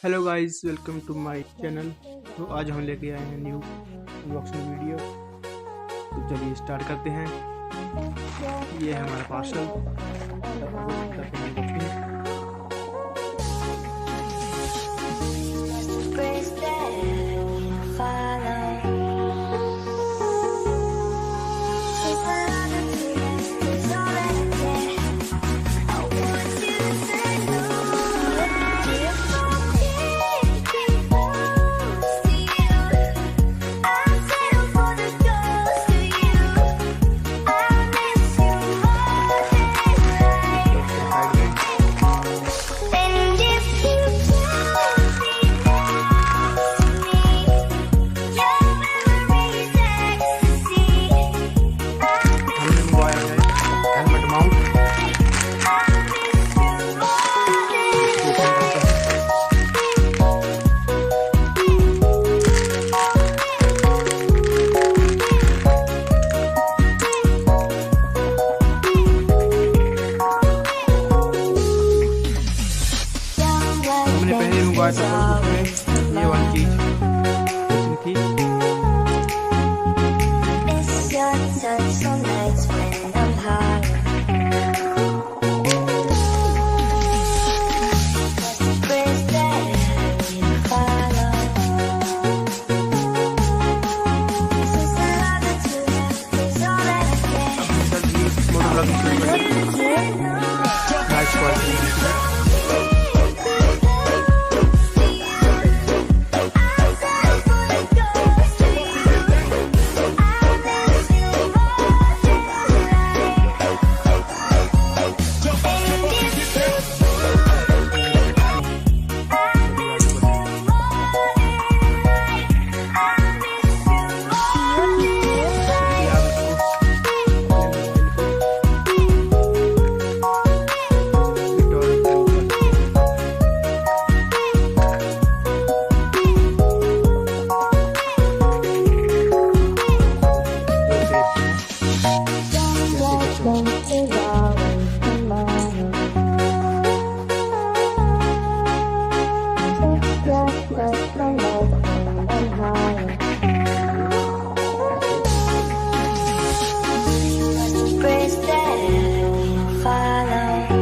Hello guys, welcome to my channel. तो आज हम लेके आए हैं न्यू अनबॉक्सिंग वीडियो। तो चलिए स्टार्ट करते हैं। ये है हमारा पार्सल। हमने पहले मंगवाया था उसमें ये वाली चीज थी।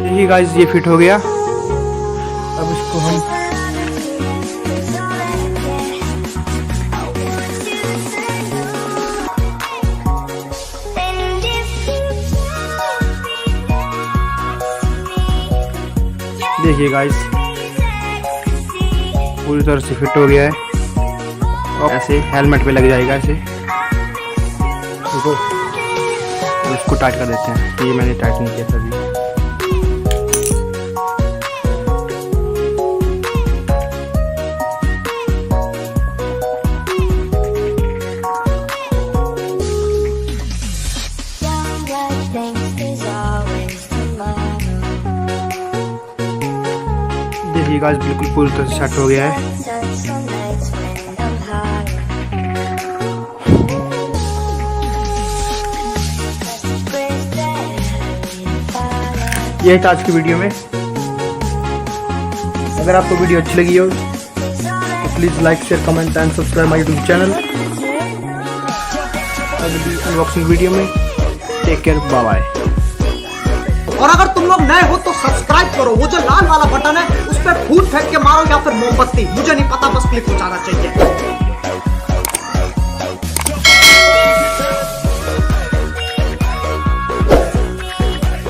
देखिए गाइस, ये फिट हो गया। अब इसको हम देखिए गाइस, पूरी तरह से फिट हो गया है। और ऐसे हेलमेट पे लग जाएगा ऐसे। देखो, इसको टाइट कर देते हैं। ये मैंने टाइट नहीं किया सभी। देखिए गाइस, बिल्कुल पूरी तरह से सेट हो गया है। यही था आज की वीडियो में। अगर आपको वीडियो अच्छी लगी हो तो please like, share, comment and subscribe my YouTube channel. अगली अनबॉक्सिंग वीडियो में टेक केयर, बाय बाय। और अगर तुम लोग नए हो तो सब्सक्राइब करो। वो जो लाल वाला बटन है उस पर फूट फेंक के मारो या फिर मोमबत्ती, मुझे नहीं पता, बस क्लिक हो जाना चाहिए।